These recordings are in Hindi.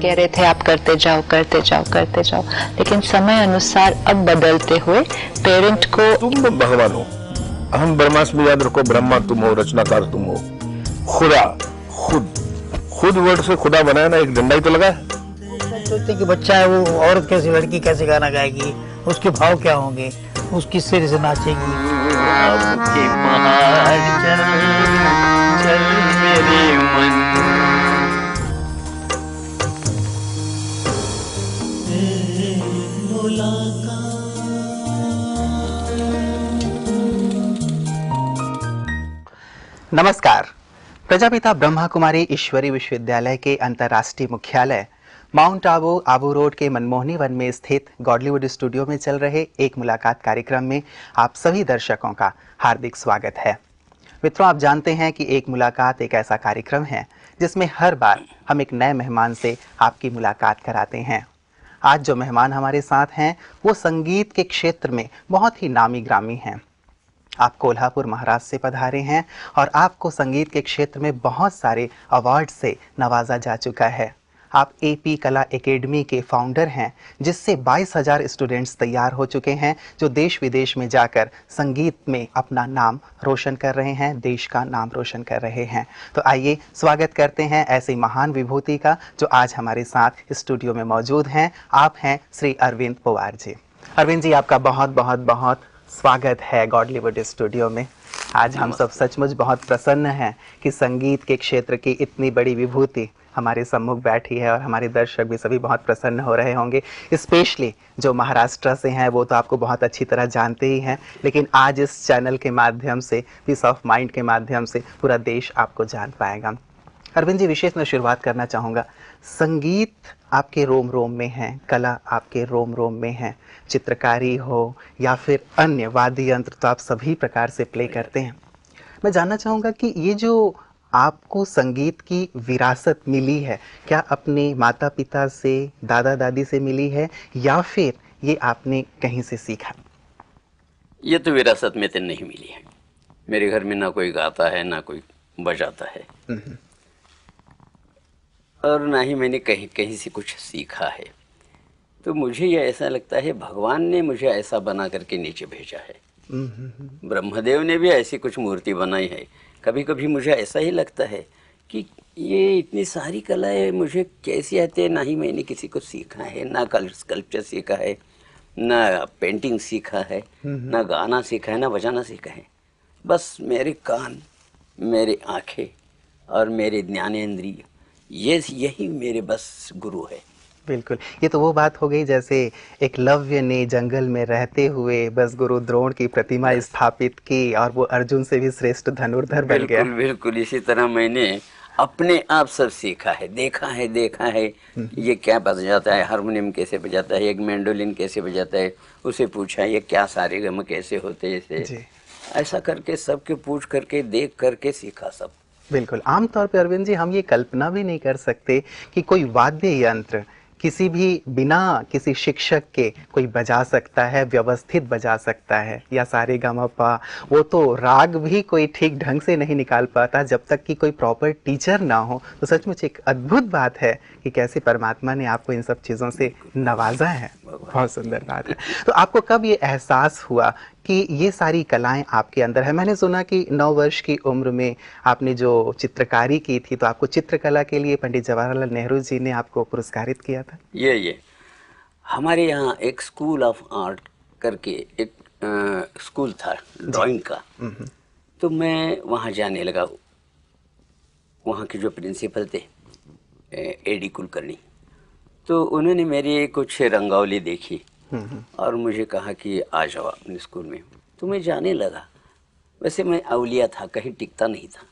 कह रहे थे आप करते जाओ करते जाओ करते जाओ, लेकिन समय अनुसार अब बदलते हुए पेरेंट को, तुम भगवान हो, अहम ब्रह्मास्मि, याद रखो, ब्रह्मा तुम हो, रचनाकार तुम हो, खुदा खुद वर्ड से खुदा बनाया ना, एक डंडा ही तो लगा है। सोचते कि बच्चा है वो, औरत कैसी, लड़की कैसे गाना गाएगी, उसके भाव क्या होंगे, उस किस तरह से नाचेगी। आपके पहाड़ चल चल मेरे मन, नमस्कार। प्रजापिता ब्रह्मा कुमारी ईश्वरी विश्वविद्यालय के अंतर्राष्ट्रीय मुख्यालय माउंट आबू रोड के मनमोहनी वन में स्थित गॉडलीवुड स्टूडियो में चल रहे एक मुलाकात कार्यक्रम में आप सभी दर्शकों का हार्दिक स्वागत है। मित्रों, आप जानते हैं कि एक मुलाकात एक ऐसा कार्यक्रम है जिसमें हर बार हम एक नए मेहमान से आपकी मुलाकात कराते हैं। आज जो मेहमान हमारे साथ हैं वो संगीत के क्षेत्र में बहुत ही नामी ग्रामी हैं। आप कोल्हापुर महाराष्ट्र से पधारे हैं और आपको संगीत के क्षेत्र में बहुत सारे अवार्ड से नवाजा जा चुका है। आप एपी कला एकेडमी के फाउंडर हैं, जिससे 22,000 स्टूडेंट्स तैयार हो चुके हैं जो देश विदेश में जाकर संगीत में अपना नाम रोशन कर रहे हैं, देश का नाम रोशन कर रहे हैं। तो आइए स्वागत करते हैं ऐसी महान विभूति का जो आज हमारे साथ स्टूडियो में मौजूद हैं। आप हैं श्री अरविंद पवार जी। अरविंद जी, आपका बहुत बहुत बहुत स्वागत है गॉडलीवुड स्टूडियो में। आज हम सब सचमुच बहुत प्रसन्न हैं कि संगीत के क्षेत्र की इतनी बड़ी विभूति हमारे सम्मुख बैठी है और हमारे दर्शक भी सभी बहुत प्रसन्न हो रहे होंगे। स्पेशली जो महाराष्ट्र से हैं वो तो आपको बहुत अच्छी तरह जानते ही हैं, लेकिन आज इस चैनल के माध्यम से, पीस ऑफ माइंड के माध्यम से पूरा देश आपको जान पाएगा। अरविंद जी, विशेष मैं शुरुआत करना चाहूँगा। संगीत आपके रोम रोम में है, कला आपके रोम रोम में है, चित्रकारी हो या फिर अन्य वाद्य यंत्र तो आप सभी प्रकार से प्ले करते हैं। मैं जानना चाहूँगा कि ये जो आपको संगीत की विरासत मिली है, क्या अपने माता पिता से, दादा दादी से मिली है या फिर ये आपने कहीं से सीखा? ये तो विरासत में तो नहीं मिली है। मेरे घर में ना कोई गाता है ना कोई बजाता है, और ना ही मैंने कहीं कहीं से कुछ सीखा है। तो मुझे ये ऐसा लगता है भगवान ने मुझे ऐसा बना करके नीचे भेजा है। ब्रह्मदेव ने भी ऐसी कुछ मूर्ति बनाई है। कभी कभी मुझे ऐसा ही लगता है कि ये इतनी सारी कलाएं मुझे कैसी आती है। ना ही मैंने किसी को सीखा है, ना स्कल्पचर सीखा है, ना पेंटिंग सीखा है, ना गाना सीखा है, ना बजाना सीखा है। बस मेरे कान, मेरे आँखें और मेरे ज्ञानेंद्रिय, यही मेरे बस गुरु है। बिल्कुल, ये तो वो बात हो गई जैसे एकलव्य ने जंगल में रहते हुए बस गुरु द्रोण की प्रतिमा स्थापित की और वो अर्जुन से भी श्रेष्ठ धनुर्धर बन गया। बिल्कुल इसी तरह मैंने अपने आप सब सीखा है, देखा है ये क्या बजाता है, हारमोनियम कैसे बजाता है, एक मैंडोलिन कैसे बजाता है, उसे पूछा ये क्या सारे गम कैसे होते हैं, ऐसा करके सबके पूछ करके देख करके सीखा सब। बिल्कुल, आमतौर पे अरविंद जी हम ये कल्पना भी नहीं कर सकते कि कोई वाद्य यंत्र किसी भी बिना किसी शिक्षक के कोई बजा सकता है, व्यवस्थित बजा सकता है, या सारे गामापा, वो तो राग भी कोई ठीक ढंग से नहीं निकाल पाता जब तक कि कोई प्रॉपर टीचर ना हो। तो सचमुच एक अद्भुत बात है कि कैसे परमात्मा ने आपको इन सब चीज़ों से नवाजा है। बहुत सुंदर बात है। तो आपको कब ये एहसास हुआ कि ये सारी कलाएं आपके अंदर है? मैंने सुना कि 9 वर्ष की उम्र में आपने जो चित्रकारी की थी तो आपको चित्रकला के लिए पंडित जवाहरलाल नेहरू जी ने आपको पुरस्कारित किया था। ये हमारे यहाँ एक स्कूल ऑफ आर्ट करके एक स्कूल था ड्राइंग का। तो मैं वहाँ जाने लगा। वहाँ के जो प्रिंसिपल थे एडी कुलकर्णी, तो उन्होंने मेरी कुछ रंगोली देखी और मुझे कहा कि आ जाओ अपने स्कूल में। तो मैं जाने लगा। वैसे मैं अवलिया था, कहीं टिकता नहीं था,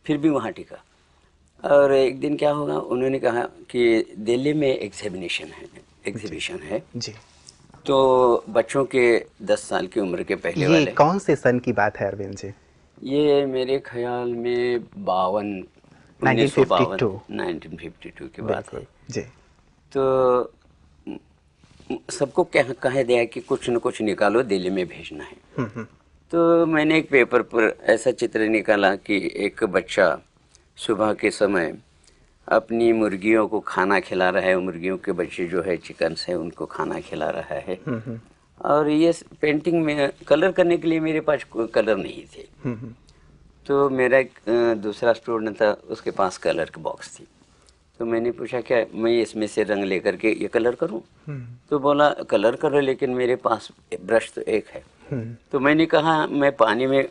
फिर भी वहाँ टिका। और एक दिन क्या होगा, उन्होंने कहा कि दिल्ली में एग्जीबिशन है जी। तो बच्चों के 10 साल की उम्र के पहले ये वाले। कौन से सन की बात है अरविंद जी? ये मेरे ख्याल में 1952 की बात है जी। तो सबको कह दिया कि कुछ न कुछ निकालो, दिल्ली में भेजना है। तो मैंने एक पेपर पर ऐसा चित्र निकाला कि एक बच्चा सुबह के समय अपनी मुर्गियों को खाना खिला रहा है, मुर्गियों के बच्चे जो है चिकन्स है उनको खाना खिला रहा है। और ये पेंटिंग में कलर करने के लिए मेरे पास कोई कलर नहीं थे। तो मेरा एक दूसरा स्टूडेंट था, उसके पास कलर की बॉक्स थी। तो मैंने पूछा क्या मैं इसमें से रंग लेकर के ये कलर करूं? तो बोला कलर करो, लेकिन मेरे पास ब्रश तो एक है। तो मैंने कहा मैं पानी में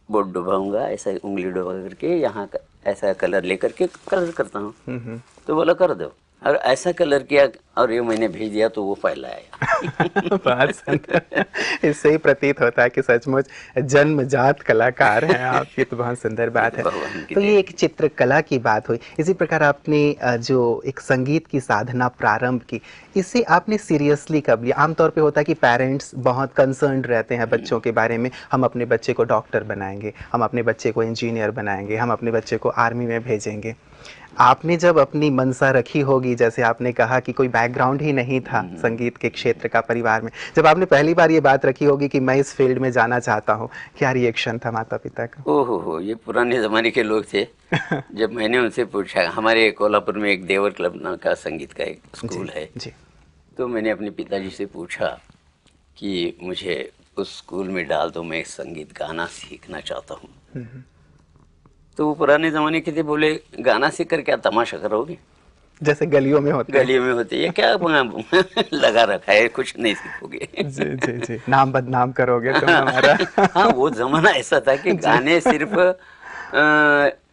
बोर्ड डुबाऊंगा, ऐसा उंगली डुबा करके यहाँ ऐसा कलर लेकर के कलर करता हूँ। तो बोला कर दो, और ऐसा कलर किया और ये मैंने भेज दिया तो वो पहला आया। बहुत सुंदर। इससे ही प्रतीत होता है कि सचमुच जन्मजात कलाकार हैं आप। ये तो बहुत सुंदर बात है। तो ये एक चित्रकला की बात हुई। इसी प्रकार आपने जो एक संगीत की साधना प्रारंभ की, इसे आपने सीरियसली कब लिया? आमतौर पे होता है कि पेरेंट्स बहुत कंसर्न्ड रहते हैं बच्चों के बारे में, हम अपने बच्चे को डॉक्टर बनाएंगे, हम अपने बच्चे को इंजीनियर बनाएंगे, हम अपने बच्चे को आर्मी में भेजेंगे। आपने जब अपनी मनसा रखी होगी, जैसे आपने कहा कि कोई बैकग्राउंड ही नहीं था संगीत के क्षेत्र का परिवार में, जब आपने पहली बार ये बात रखी होगी कि मैं इस फील्ड में जाना चाहता हूँ, क्या रिएक्शन था माता पिता का? ओहो, ये पुराने ज़माने के लोग थे। जब मैंने उनसे पूछा, हमारे कोल्हापुर में एक देवर क्लब नाम का संगीत का एक स्कूल है जी। तो मैंने अपने पिताजी से पूछा कि मुझे उस स्कूल में डाल दो, मैं संगीत गाना सीखना चाहता हूँ। तो वो पुराने ज़माने के थे, बोले गाना सीख कर क्या तमाशा करोगे? जैसे गलियों में होते हैं। गलियों में होते ये क्या लगा रखा है, कुछ नहीं सीखोगे। जी जी जी, नाम बदनाम करोगे तो हमारा। हाँ, वो जमाना ऐसा था कि गाने सिर्फ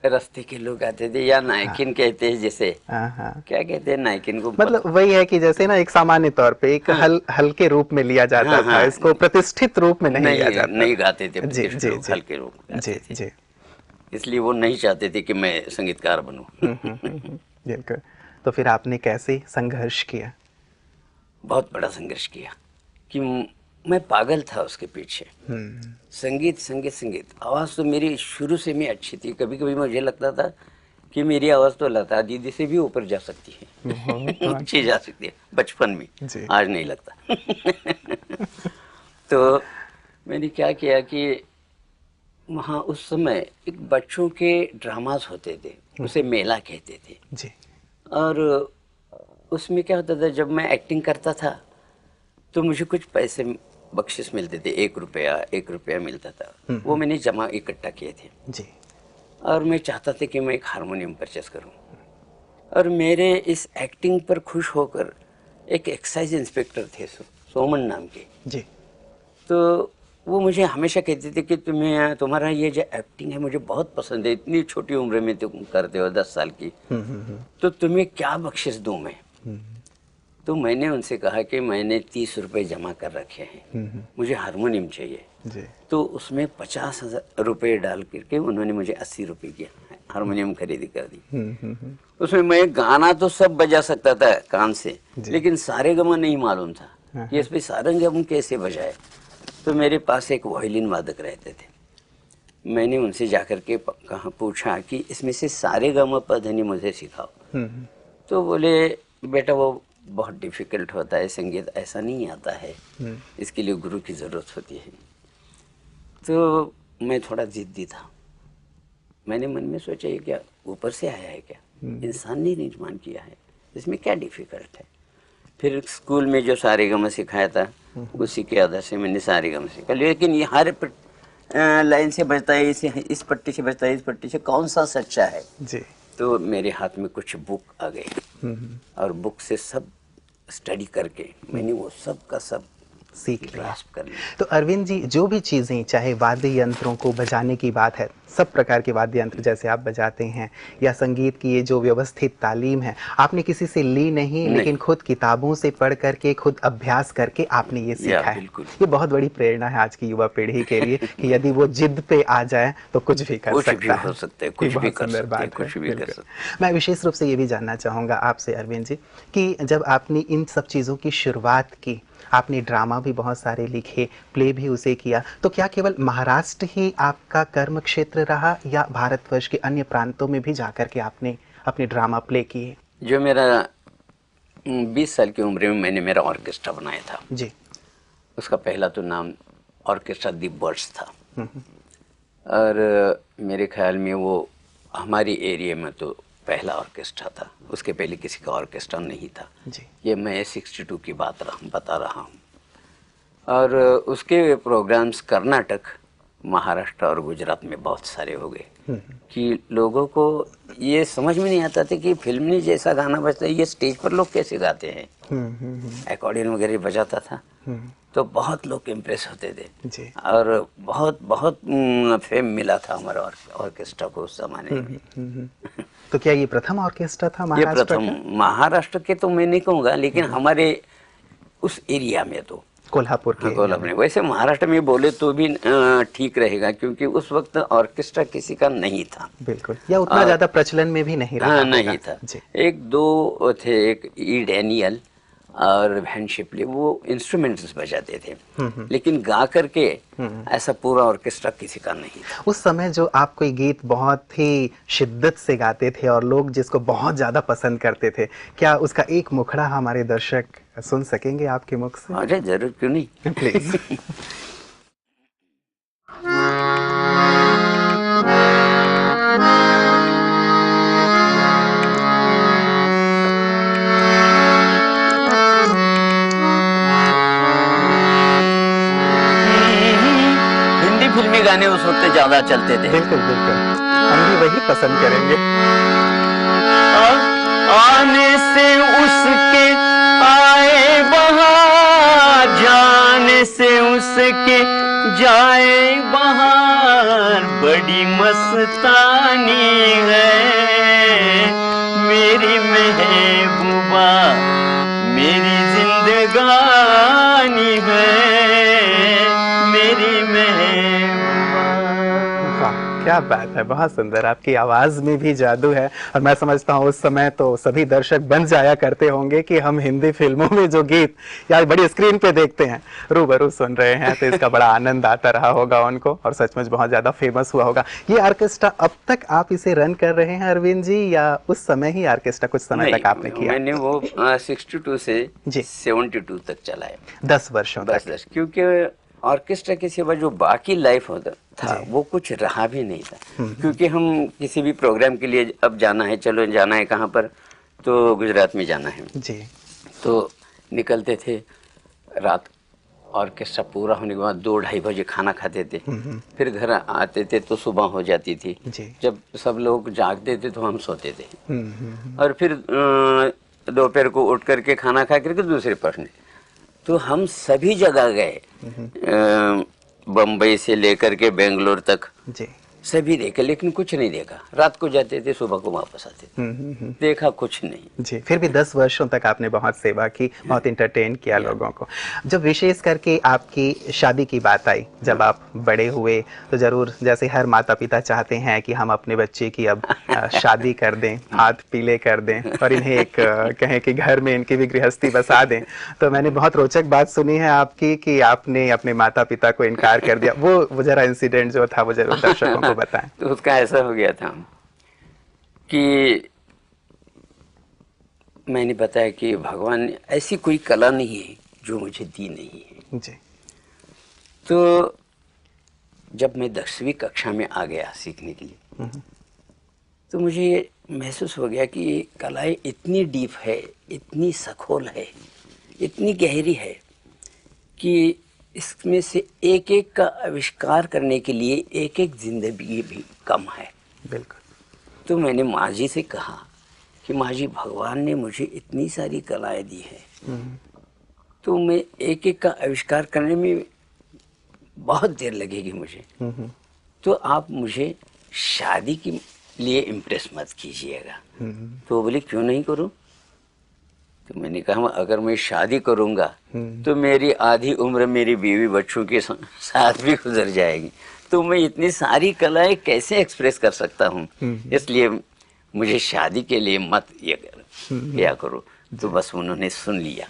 रास्ते के लोग आते थे, या नायकिन कहते हैं, जैसे क्या कहते हैं नायकिन को, मतलब वही है कि जैसे ना एक सामान्य तौर पे एक हल्के रूप में लिया जाता था, इसको प्रतिष्ठित रूप में नहीं लिया जाता। नहीं गाते थे जी जी जी, हल्के रूप में जी जी, इसलिए वो नहीं चाहते थे कि मैं संगीतकार बनूं। बिल्कुल। तो फिर आपने कैसे संघर्ष किया? बहुत बड़ा संघर्ष किया कि मैं पागल था उसके पीछे। संगीत संगीत संगीत, आवाज़ तो मेरी शुरू से मैं अच्छी थी। कभी कभी मुझे लगता था कि मेरी आवाज़ तो लता दीदी से भी ऊपर जा सकती है, ऊंची जा सकती है, बचपन में। आज नहीं लगता। तो मैंने क्या किया कि वहाँ उस समय एक बच्चों के ड्रामास होते थे, उसे मेला कहते थे जी। और उसमें क्या होता था, जब मैं एक्टिंग करता था तो मुझे कुछ पैसे बख्शिश मिलते थे, 1 रुपया मिलता था। वो मैंने जमा इकट्ठा किए थे जी। और मैं चाहता था कि मैं एक हारमोनियम परचेस करूं। और मेरे इस एक्टिंग पर खुश होकर एक एक्साइज इंस्पेक्टर थे सोमन नाम के जी। तो वो मुझे हमेशा कहते थे कि तुम्हारा ये जो एक्टिंग है मुझे बहुत पसंद है, इतनी छोटी उम्र में तुम करते हो, 10 साल की, तो तुम्हें क्या बख्शिश दूं मैं? तो मैंने उनसे कहा कि मैंने 30 रुपए जमा कर रखे हैं, मुझे हारमोनियम चाहिए जी। तो उसमें 50,000 रुपये डाल करके उन्होंने मुझे 80 रुपये की हारमोनियम खरीदी कर दी। उसमें मैं गाना तो सब बजा सकता था कान से, लेकिन सारेगमा नहीं मालूम था कि इस पे सारेगम कैसे बजाए। तो मेरे पास एक वायलिन वादक रहते थे, मैंने उनसे जाकर के कहा, पूछा कि इसमें से सारेगमा पधनी मुझे सिखाओ। तो बोले बेटा वो बहुत डिफिकल्ट होता है, संगीत ऐसा नहीं आता है, इसके लिए गुरु की ज़रूरत होती है। तो मैं थोड़ा जिद्दी था, मैंने मन में सोचा ये क्या ऊपर से आया है क्या, इंसान ने निर्माण किया है, इसमें क्या डिफिकल्ट है। फिर स्कूल में जो सारेगमा सिखाया था उसी के आधार से मैंने सारेगमा सीखा, लेकिन ये हर लाइन से बजता है, इस पट्टी से बजता है, इस पट्टी से, कौन सा सच्चा है जी। तो मेरे हाथ में कुछ बुक आ गए और बुक से सब स्टडी करके मैंने वो सब का सब सीख लिया। कर लिया। तो अरविंद जी, जो भी चीज़ें, चाहे वाद्य यंत्रों को बजाने की बात है, सब प्रकार के वाद्य यंत्र जैसे आप बजाते हैं, या संगीत की ये जो व्यवस्थित तालीम है, आपने किसी से ली नहीं, लेकिन खुद किताबों से पढ़ करके, खुद अभ्यास करके आपने ये सीखा है। ये बहुत बड़ी प्रेरणा है आज की युवा पीढ़ी के लिए कि यदि वो जिद पे आ जाए तो कुछ भी कर सकता है। कुछ भी कर सकते हैं। मैं विशेष रूप से ये भी जानना चाहूँगा आपसे अरविंद जी कि जब आपने इन सब चीज़ों की शुरुआत की, आपने ड्रामा भी बहुत सारे लिखे, प्ले भी उसे किया, तो क्या केवल महाराष्ट्र ही आपका कर्म क्षेत्र रहा या भारतवर्ष के अन्य प्रांतों में भी जाकर के आपने अपने ड्रामा प्ले किए? जो मेरा 20 साल की उम्र में मैंने मेरा ऑर्केस्ट्रा बनाया था जी। उसका पहला तो नाम ऑर्केस्ट्रा दी बर्ड्स था। और मेरे ख्याल में वो हमारी एरिया में तो पहला ऑर्केस्ट्रा था, उसके पहले किसी का ऑर्केस्ट्रा नहीं था जी। ये मैं 62 की बात बता रहा हूँ। और उसके प्रोग्राम्स कर्नाटक, महाराष्ट्र और गुजरात में बहुत सारे हो गए कि लोगों को ये समझ में नहीं आता था कि फिल्मी जैसा गाना बजता है, ये स्टेज पर लोग कैसे गाते हैं। अकॉर्डियन वगैरह बजाता था तो बहुत लोग इम्प्रेस होते थे जी। और बहुत बहुत फेम मिला था हमारा ऑर्केस्ट्रा को उस जमाने में। तो क्या ये प्रथम ऑर्केस्ट्रा था ये महाराष्ट्र प्रथम का? महाराष्ट्र के तो मैं नहीं कहूँगा, लेकिन हमारे उस एरिया में तो कोल्हापुर के कोल्हापुर में। वैसे महाराष्ट्र में बोले तो भी ठीक रहेगा, क्योंकि उस वक्त ऑर्केस्ट्रा किसी का नहीं था। बिल्कुल, या उतना ज्यादा प्रचलन में भी नहीं रहा हाँ होगा। नहीं था जी। एक दो थे, एक ई डैनियल और वैन शिपले, वो इंस्ट्रूमेंट्स बजाते थे, लेकिन गा करके ऐसा पूरा ऑर्केस्ट्रा किसी का नहीं था। उस समय जो आप कोई गीत बहुत ही शिद्दत से गाते थे और लोग जिसको बहुत ज्यादा पसंद करते थे, क्या उसका एक मुखड़ा हमारे दर्शक सुन सकेंगे आपके मुख से? अरे जरूर, क्यों नहीं। प्लीज। हिंदी फिल्मी गाने उस वक्त ज्यादा चलते थे। बिल्कुल बिल्कुल, हम भी वही पसंद करेंगे। आने से उसके आए बहार, जाने से उसके जाए बहार, बड़ी मस्तानी है मेरी महबूबा, मेरी जिंदगानी है मेरी महबूबा। वाह, क्या बात है, बहुत सुंदर, आपकी आवाज में भी जादू है। और मैं समझता हूँ उस समय तो सभी दर्शक बन जाया करते होंगे कि हम हिंदी फिल्मों में जो गीत या बड़ी स्क्रीन पे देखते हैं रूबरू सुन रहे हैं, तो इसका बड़ा आनंद आता रहा होगा उनको और सचमुच बहुत ज्यादा फेमस हुआ होगा। ये ऑर्केस्ट्रा अब तक आप इसे रन कर रहे हैं अरविंद जी, या उस समय ही ऑर्केस्ट्रा कुछ समय तक आपने किया? मैंने वो 62 से जी। 72 तक चलाया, 10 वर्षों तक। बस, क्योंकि ऑर्केस्ट्रा के सिवा जो बाकी लाइफ होता था वो कुछ रहा भी नहीं था। क्योंकि हम किसी भी प्रोग्राम के लिए अब जाना है, चलो जाना है कहाँ पर, तो गुजरात में जाना है जी। तो निकलते थे रात, ऑर्केस्ट्रा पूरा होने के बाद 2-2:30 बजे खाना खाते थे, फिर घर आते थे तो सुबह हो जाती थी। जी। जब सब लोग जागते थे तो हम सोते थे, और फिर दोपहर को उठ करके खाना खा करके दूसरे पढ़ने। तो हम सभी जगह गए, बम्बई से लेकर के बेंगलोर तक जी। सभी देखे, लेकिन कुछ नहीं देखा। रात को जाते थे, सुबह को वापस आते थे, देखा कुछ नहीं। जी, फिर भी 10 वर्षों तक आपने बहुत सेवा की, बहुत इंटरटेन किया लोगों को। जब विशेष करके आपकी शादी की बात आई, जब आप बड़े हुए, तो जरूर जैसे हर माता पिता चाहते हैं कि हम अपने बच्चे की अब शादी कर दें, हाथ पीले कर दें और इन्हें एक कहें कि घर में इनकी भी गृहस्थी बसा दें। तो मैंने बहुत रोचक बात सुनी है आपकी कि आपने अपने माता पिता को इनकार कर दिया। वो जरा इंसिडेंट जो था वो जरूर दर्शकों को बताएं। तो उसका ऐसा हो गया था कि मैंने बताया कि भगवान ने ऐसी कोई कला नहीं है जो मुझे दी नहीं है। जी। तो जब मैं 10वीं कक्षा में आ गया सीखने के लिए, तो मुझे ये महसूस हो गया कि ये कलाएं इतनी डीप है, इतनी सखोल है, इतनी गहरी है कि इसमें से एक एक का आविष्कार करने के लिए एक एक जिंदगी भी कम है। बिल्कुल। तो मैंने माँ जी से कहा कि माँ जी, भगवान ने मुझे इतनी सारी कलाएं दी है, तो मैं एक एक का आविष्कार करने में बहुत देर लगेगी मुझे, तो आप मुझे शादी के लिए इम्प्रेस मत कीजिएगा। तो वो बोले क्यों नहीं करूं? तो मैंने कहा अगर मैं शादी करूंगा तो मेरी आधी उम्र मेरी बीवी बच्चों के साथ भी गुजर जाएगी, तो मैं इतनी सारी कलाएं कैसे एक्सप्रेस कर सकता हूँ, इसलिए मुझे शादी के लिए मत ये किया करो। तो बस उन्होंने सुन लिया।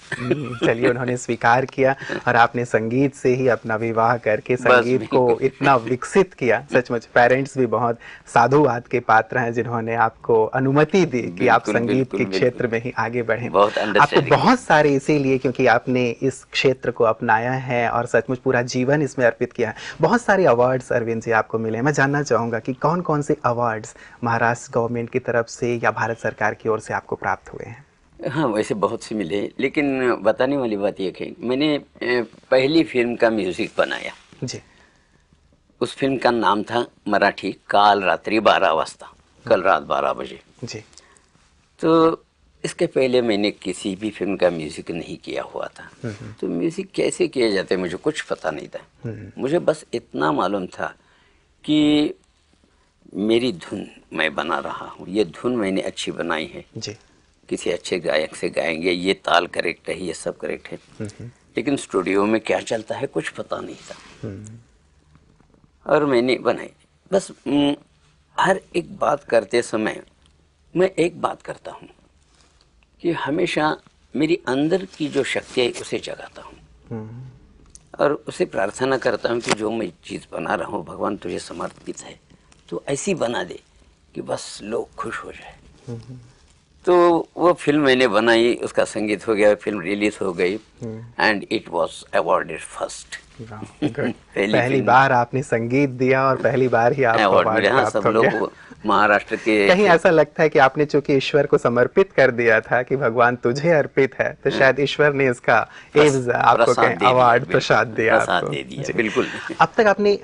चलिए, उन्होंने स्वीकार किया और आपने संगीत से ही अपना विवाह करके संगीत को इतना विकसित किया। सचमुच पेरेंट्स भी बहुत साधुवाद के पात्र हैं जिन्होंने आपको अनुमति दी कि आप संगीत के क्षेत्र में ही आगे बढ़ें। बहुत आपको बहुत सारे इसीलिए क्योंकि आपने इस क्षेत्र को अपनाया है और सचमुच पूरा जीवन इसमें अर्पित किया है। बहुत सारे अवार्ड्स अरविंद जी आपको मिले हैं। मैं जानना चाहूँगा कि कौन कौन से अवार्ड्स महाराष्ट्र गवर्नमेंट की तरफ से या भारत सरकार की ओर से आपको प्राप्त हुए हैं? हाँ, वैसे बहुत से मिले, लेकिन बताने वाली बात यह है मैंने पहली फिल्म का म्यूजिक बनाया जी। उस फिल्म का नाम था मराठी काल रात्रि 12 वाजता, कल रात 12 बजे जी। तो इसके पहले मैंने किसी भी फिल्म का म्यूजिक नहीं किया हुआ था। तो म्यूजिक कैसे किया जाता है मुझे कुछ पता नहीं था। मुझे बस इतना मालूम था कि मेरी धुन मैं बना रहा हूँ, ये धुन मैंने अच्छी बनाई है जी। किसी अच्छे गायक से गाएंगे, ये ताल करेक्ट है, ये सब करेक्ट है। लेकिन स्टूडियो में क्या चलता है कुछ पता नहीं था। और मैंने बनाई। बस हर एक बात करते समय मैं एक बात करता हूँ कि हमेशा मेरी अंदर की जो शक्ति है उसे जगाता हूँ और उसे प्रार्थना करता हूँ कि जो मैं चीज़ बना रहा हूँ भगवान तुझे समर्पित है, तो ऐसी बना दे कि बस लोग खुश हो जाए। तो वो फिल्म मैंने बनाई, उसका संगीत हो गया, फिल्म रिलीज हो गई and it was awarded first. पहली बार आपने संगीत दिया और पहली बार ही आपको अवार्ड प्राप्त सब हो लोग गया। महाराष्ट्र के कहीं ऐसा लगता है कि आपने चूंकि ईश्वर को समर्पित कर दिया था कि भगवान तुझे अर्पित है, तो शायद ईश्वर ने इसका एवज आपको कहीं अवार्ड प्रसाद दिया आपको। बिल्कुल। अब तक आपने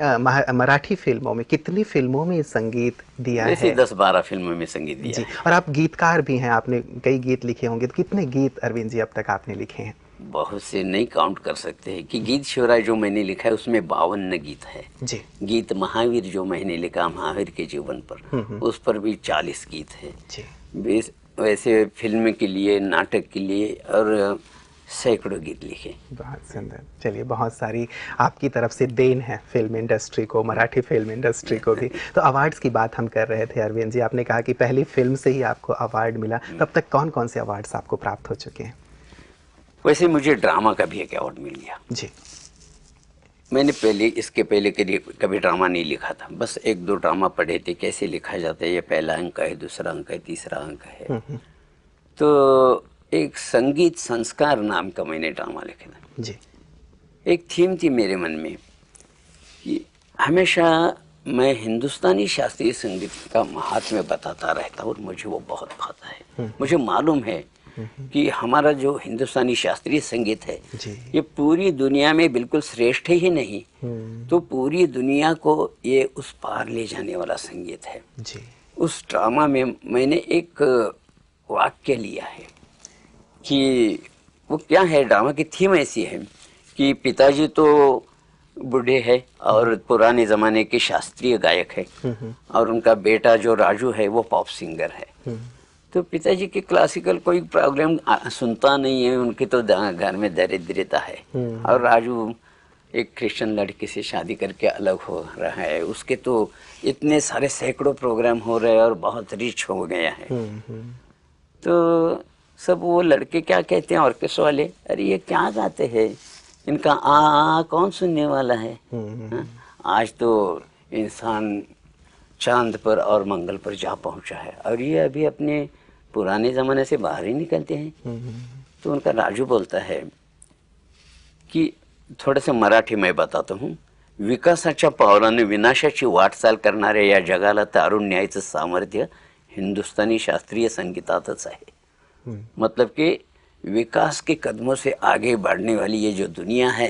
मराठी फिल्मों में कितनी फिल्मों में संगीत दिया है? 10-12 फिल्मों में संगीत दिया है। और आप गीतकार भी हैं, आपने कई गीत लिखे होंगे, तो कितने गीत अरविंद जी अब तक आपने लिखे हैं? बहुत से नहीं काउंट कर सकते हैं कि गीत शिवराय जो मैंने लिखा है उसमें 52 गीत है जी। गीत महावीर जो मैंने लिखा महावीर के जीवन पर, उस पर भी 40 गीत है जी। वैसे फिल्म के लिए, नाटक के लिए और सैकड़ों गीत लिखे। बहुत सुंदर। चलिए, बहुत सारी आपकी तरफ से देन है फिल्म इंडस्ट्री को, मराठी फिल्म इंडस्ट्री को भी। तो अवार्ड्स की बात हम कर रहे थे अरविंद जी, आपने कहा कि पहली फिल्म से ही आपको अवार्ड मिला, तब तक कौन कौन से अवार्ड्स आपको प्राप्त हो चुके हैं? वैसे मुझे ड्रामा का भी एक अवार्ड मिल गया जी। मैंने इसके पहले कभी ड्रामा नहीं लिखा था, बस 1-2 ड्रामा पढ़े थे कैसे लिखा जाता है, ये पहला अंक है, दूसरा अंक है, तीसरा अंक है। तो एक संगीत संस्कार नाम का मैंने ड्रामा लिखा था जी। एक थीम थी मेरे मन में कि हमेशा मैं हिंदुस्तानी शास्त्रीय संगीत का महात्म्य बताता रहता हूँ और मुझे वो बहुत भाता है। मुझे मालूम है कि हमारा जो हिंदुस्तानी शास्त्रीय संगीत है ये पूरी दुनिया में बिल्कुल श्रेष्ठ ही नहीं, तो पूरी दुनिया को ये उस पार ले जाने वाला संगीत है जी। उस ड्रामा में मैंने एक वाक्य लिया है कि वो क्या है, ड्रामा की थीम ऐसी है कि पिताजी तो बूढ़े हैं और पुराने ज़माने के शास्त्रीय गायक है और उनका बेटा जो राजू है वो पॉप सिंगर है। तो पिताजी के क्लासिकल कोई प्रॉब्लम सुनता नहीं है, उनकी तो घर में दरिद्रता है और राजू एक क्रिश्चियन लड़की से शादी करके अलग हो रहा है, उसके तो इतने सारे सैकड़ों प्रोग्राम हो रहे हैं और बहुत रिच हो गया है। तो सब वो लड़के क्या कहते हैं ऑर्केस्ट्रा वाले, अरे ये क्या गाते हैं, इनका आ कौन सुनने वाला है। आज तो इंसान चांद पर और मंगल पर जा पहुंचा है और ये अभी अपने पुराने ज़माने से बाहर ही निकलते हैं। तो उनका राजू बोलता है कि थोडं से मराठी में बताता हूँ, विकासाच्या पावलाने विनाशाची वाटचाल करणाऱ्या या जगाला तारून न्यायचं सामर्थ्य हिंदुस्तानी शास्त्रीय संगीतातच आहे। मतलब कि विकास के कदमों से आगे बढ़ने वाली ये जो दुनिया है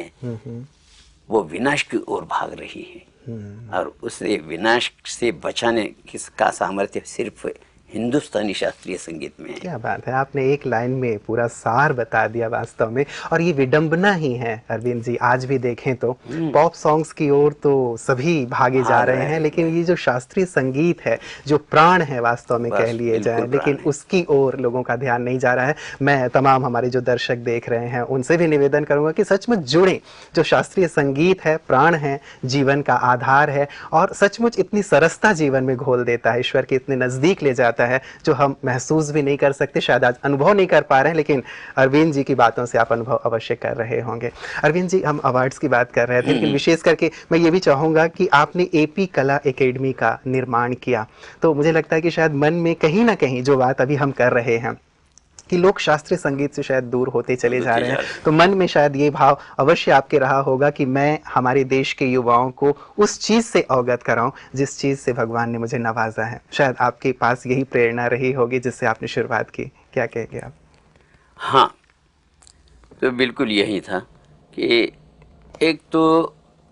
वो विनाश की ओर भाग रही है और उसे विनाश से बचाने किसका सामर्थ्य सिर्फ हिंदुस्तानी शास्त्रीय संगीत में है। क्या बात है, आपने एक लाइन में पूरा सार बता दिया वास्तव में। और ये विडंबना ही है अरविंद जी, आज भी देखें तो पॉप सॉन्ग्स की ओर तो सभी भागे जा रहे हैं, लेकिन ये जो शास्त्रीय संगीत है जो प्राण है वास्तव में कह लिए जाए, लेकिन उसकी ओर लोगों का ध्यान नहीं जा रहा है। मैं तमाम हमारे जो दर्शक देख रहे हैं उनसे भी निवेदन करूंगा कि सचमुच जुड़े, जो शास्त्रीय संगीत है प्राण है, जीवन का आधार है और सचमुच इतनी सरसता जीवन में घोल देता है, ईश्वर के इतने नजदीक ले जाता जाता है जो हम महसूस भी नहीं कर सकते, शायद आज अनुभव नहीं कर पा रहे हैं, लेकिन अरविंद जी की बातों से आप अनुभव अवश्य कर रहे होंगे। अरविंद जी, हम अवार्ड्स की बात कर रहे थे, लेकिन विशेष करके मैं ये भी चाहूँगा कि आपने AP कला एकेडमी का निर्माण किया, तो मुझे लगता है कि शायद मन में कहीं ना कहीं जो बात अभी हम कर रहे हैं कि लोग शास्त्रीय संगीत से शायद दूर होते चले जा रहे हैं, तो मन में शायद ये भाव अवश्य आपके रहा होगा कि मैं हमारे देश के युवाओं को उस चीज़ से अवगत कराऊं जिस चीज़ से भगवान ने मुझे नवाजा है। शायद आपके पास यही प्रेरणा रही होगी जिससे आपने शुरुआत की। क्या कहेंगे आप? हाँ, तो बिल्कुल यही था कि एक तो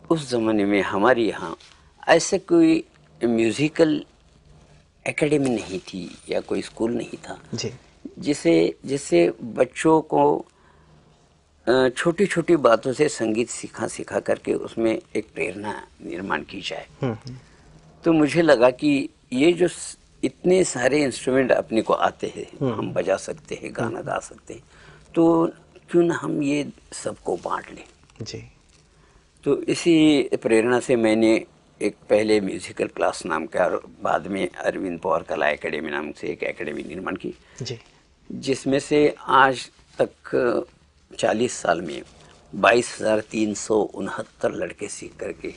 उस ज़माने में हमारे यहाँ ऐसे कोई म्यूज़िकल एकेडमी नहीं थी या कोई स्कूल नहीं था जी, जिससे बच्चों को छोटी छोटी बातों से संगीत सिखा करके उसमें एक प्रेरणा निर्माण की जाए। तो मुझे लगा कि ये जो इतने सारे इंस्ट्रूमेंट अपने को आते हैं, हम बजा सकते हैं, गाना गा सकते हैं, तो क्यों ना हम ये सबको बांट लें। जी, तो इसी प्रेरणा से मैंने एक पहले म्यूजिकल क्लास नाम का और बाद में अरविंद पवार कला एकेडमी नाम से एक एकेडमी निर्माण की, जी, जिसमें से आज तक 40 साल में 22,369 लड़के सीख करके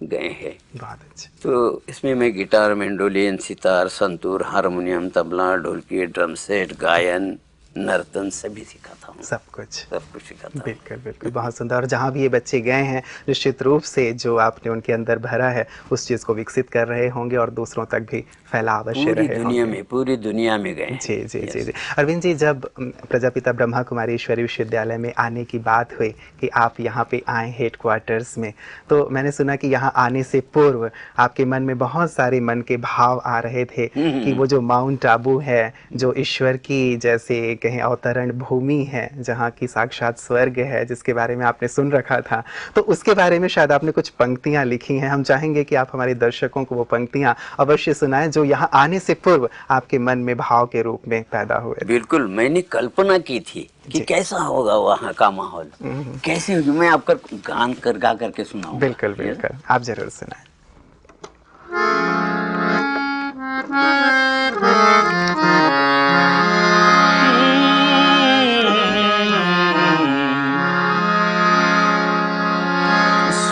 गए हैं। बहुत अच्छा। तो इसमें मैं guitar, mandolin, sitar, santoor, harmonium, tabla, ढोलकी, ड्रम सेट, गायन, नर्तन सभी सिखाता हूँ। सब कुछ सिखाता हूँ। बिल्कुल बिल्कुल, बहुत सुंदर। और जहाँ भी ये बच्चे गए हैं, निश्चित रूप से जो आपने उनके अंदर भरा है उस चीज़ को विकसित कर रहे होंगे और दूसरों तक भी फैला अवश्य रहे होंगे। पूरी दुनिया में गए। जी जी जी जी। अरविंद जी, जब प्रजापिता ब्रह्मा कुमारी ईश्वरी विश्वविद्यालय में आने की बात हुई कि आप यहाँ पे आए हेडक्वार्टर्स में, तो मैंने सुना कि यहाँ आने से पूर्व आपके मन में बहुत सारे मन के भाव आ रहे थे कि वो जो माउंट आबू है, जो ईश्वर की जैसे कहें अवतरण भूमि है, जहाँ की साक्षात स्वर्ग है, जिसके बारे में आपने सुन रखा था, तो उसके बारे में शायद आपने कुछ पंक्तियाँ लिखी हैं। हम चाहेंगे कि आप हमारे दर्शकों को वो पंक्तियाँ अवश्य सुनाएं जो यहाँ आने से पूर्व आपके मन में भाव के रूप में पैदा हुए। बिल्कुल, मैंने कल्पना की थी कि कैसा होगा वहाँ का माहौल, कैसे होगी। मैं आपका गा करके सुनाऊंगा। बिल्कुल बिल्कुल, आप जरूर सुनाएं।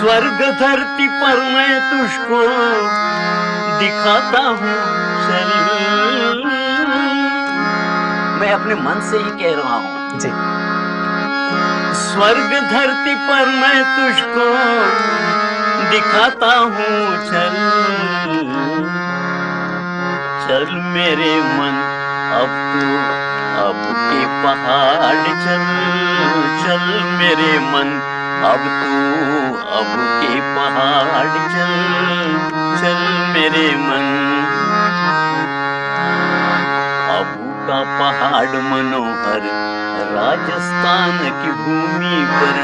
स्वर्ग धरती पर मैं तुझको दिखाता हूँ, चल। मैं अपने मन से ही कह रहा हूँ जी। स्वर्ग धरती पर मैं तुझको दिखाता हूँ, चल चल मेरे मन, अब के पहाड़ चल, चल मेरे मन, अब के पहाड़ चल, चल मेरे मन। अबू का पहाड़ मनोहर राजस्थान की भूमि पर,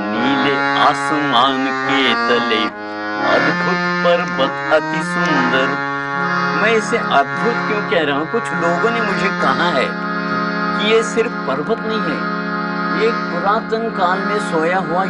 नीले आसमान के तले अद्भुत पर्वत अति सुंदर। मैं इसे अद्भुत क्यों कह रहा हूँ? कुछ लोगों ने मुझे कहा है कि ये सिर्फ पर्वत नहीं है, एक पुरातन काल में सोया हुआ